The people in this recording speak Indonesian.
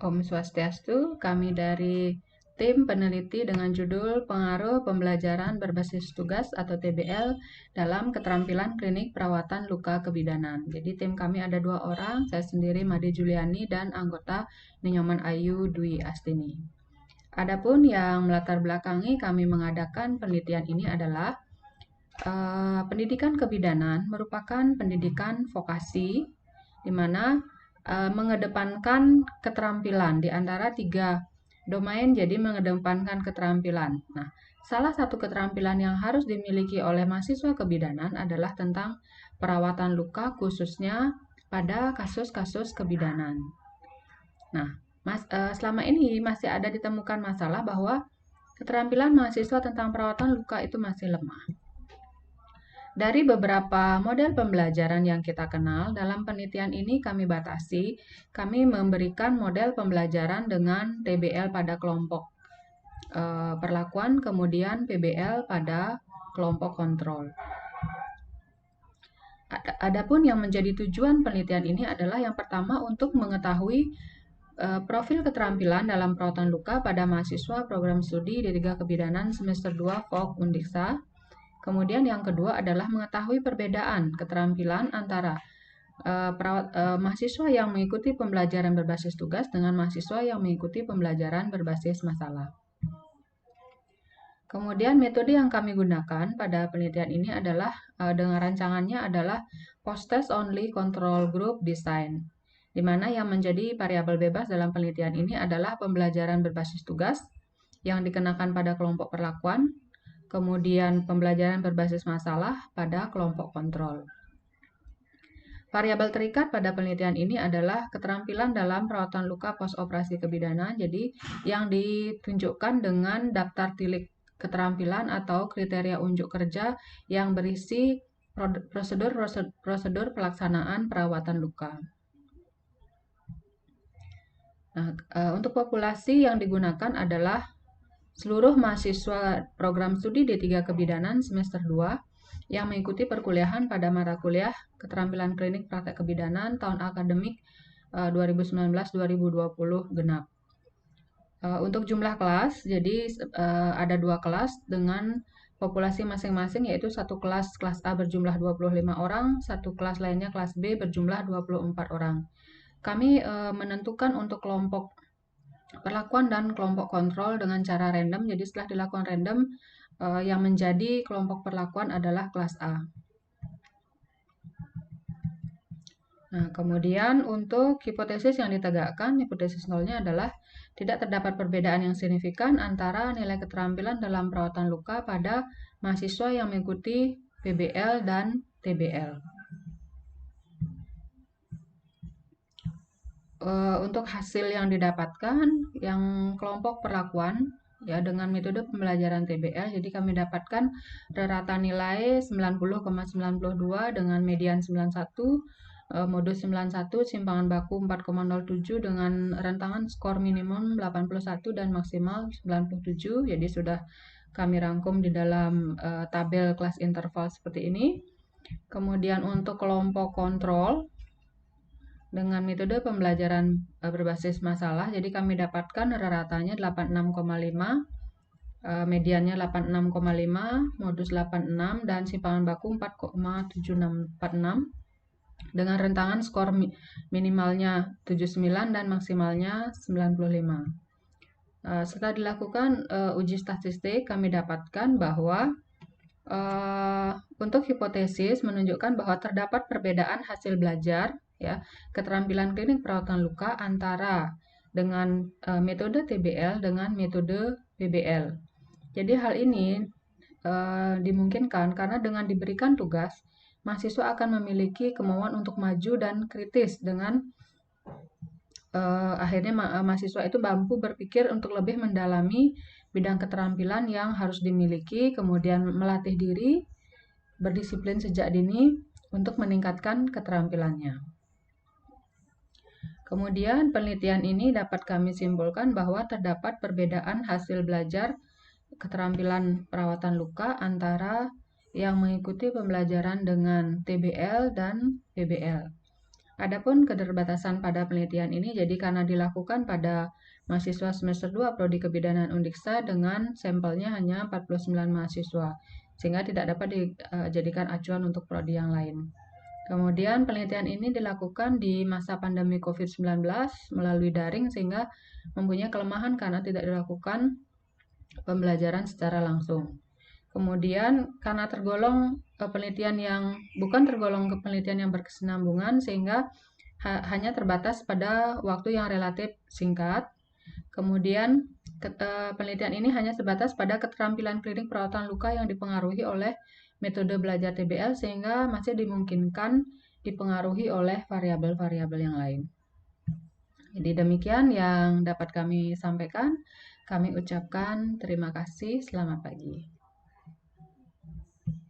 Om Swastiastu, kami dari tim peneliti dengan judul Pengaruh Pembelajaran Berbasis Tugas atau TBL dalam Keterampilan Klinik Perawatan Luka Kebidanan. Jadi tim kami ada 2 orang, saya sendiri Made Juliani dan anggota Ninyoman Ayu Dwi Astini. Adapun yang melatar belakangi kami mengadakan penelitian ini adalah pendidikan kebidanan merupakan pendidikan vokasi di mana mengedepankan keterampilan di antara 3 domain, jadi mengedepankan keterampilan. Nah, salah satu keterampilan yang harus dimiliki oleh mahasiswa kebidanan adalah tentang perawatan luka khususnya pada kasus-kasus kebidanan. Nah, selama ini masih ada ditemukan masalah bahwa keterampilan mahasiswa tentang perawatan luka itu masih lemah. Dari beberapa model pembelajaran yang kita kenal, dalam penelitian ini kami memberikan model pembelajaran dengan TBL pada kelompok perlakuan, kemudian PBL pada kelompok kontrol. Adapun yang menjadi tujuan penelitian ini adalah yang pertama untuk mengetahui profil keterampilan dalam perawatan luka pada mahasiswa program studi D3 Kebidanan semester 2 FOK Undiksa. Kemudian yang kedua adalah mengetahui perbedaan keterampilan antara mahasiswa yang mengikuti pembelajaran berbasis tugas dengan mahasiswa yang mengikuti pembelajaran berbasis masalah. Kemudian metode yang kami gunakan pada penelitian ini adalah dengan rancangannya adalah post-test only control group design, di mana yang menjadi variabel bebas dalam penelitian ini adalah pembelajaran berbasis tugas yang dikenakan pada kelompok perlakuan, kemudian pembelajaran berbasis masalah pada kelompok kontrol. Variabel terikat pada penelitian ini adalah keterampilan dalam perawatan luka post-operasi kebidanan, jadi yang ditunjukkan dengan daftar tilik keterampilan atau kriteria unjuk kerja yang berisi prosedur pelaksanaan perawatan luka. Nah, untuk populasi yang digunakan adalah seluruh mahasiswa program studi D3 Kebidanan semester 2 yang mengikuti perkuliahan pada mata kuliah Keterampilan Klinik Praktek Kebidanan tahun akademik 2019-2020 genap. Untuk jumlah kelas, jadi ada 2 kelas dengan populasi masing-masing, yaitu satu kelas A berjumlah 25 orang, satu kelas lainnya kelas B berjumlah 24 orang. Kami menentukan untuk kelompok perlakuan dan kelompok kontrol dengan cara random. Jadi setelah dilakukan random, yang menjadi kelompok perlakuan adalah kelas A. Nah, kemudian untuk hipotesis yang ditegakkan, hipotesis nolnya adalah tidak terdapat perbedaan yang signifikan antara nilai keterampilan dalam perawatan luka pada mahasiswa yang mengikuti PBL dan TBL. Untuk hasil yang didapatkan, yang kelompok perlakuan ya dengan metode pembelajaran TBL, jadi kami dapatkan rata nilai 90,92 dengan median 91, modus 91, simpangan baku 4,07 dengan rentangan skor minimum 81 dan maksimal 97. Jadi sudah kami rangkum di dalam tabel kelas interval seperti ini. Kemudian untuk kelompok kontrol dengan metode pembelajaran berbasis masalah, jadi kami dapatkan rata-ratanya 86,5, mediannya 86,5, modus 86, dan simpangan baku 4,7646 dengan rentangan skor minimalnya 79 dan maksimalnya 95. Setelah dilakukan uji statistik, kami dapatkan bahwa untuk hipotesis menunjukkan bahwa terdapat perbedaan hasil belajar ya keterampilan klinik perawatan luka antara dengan metode TBL dengan metode PBL. Jadi hal ini dimungkinkan karena dengan diberikan tugas, mahasiswa akan memiliki kemauan untuk maju dan kritis dengan akhirnya mahasiswa itu mampu berpikir untuk lebih mendalami bidang keterampilan yang harus dimiliki, kemudian melatih diri berdisiplin sejak dini untuk meningkatkan keterampilannya. Kemudian penelitian ini dapat kami simpulkan bahwa terdapat perbedaan hasil belajar keterampilan perawatan luka antara yang mengikuti pembelajaran dengan TBL dan PBL. Adapun keterbatasan pada penelitian ini jadi karena dilakukan pada mahasiswa semester 2 Prodi Kebidanan Undiksa dengan sampelnya hanya 49 mahasiswa, sehingga tidak dapat dijadikan acuan untuk prodi yang lain. Kemudian penelitian ini dilakukan di masa pandemi COVID-19 melalui daring sehingga mempunyai kelemahan karena tidak dilakukan pembelajaran secara langsung. Kemudian karena tergolong penelitian yang bukan tergolong ke penelitian yang berkesinambungan sehingga hanya terbatas pada waktu yang relatif singkat. Kemudian penelitian ini hanya sebatas pada keterampilan klinik perawatan luka yang dipengaruhi oleh metode belajar TBL sehingga masih dimungkinkan dipengaruhi oleh variabel-variabel yang lain. Jadi demikian yang dapat kami sampaikan. Kami ucapkan terima kasih. Selamat pagi.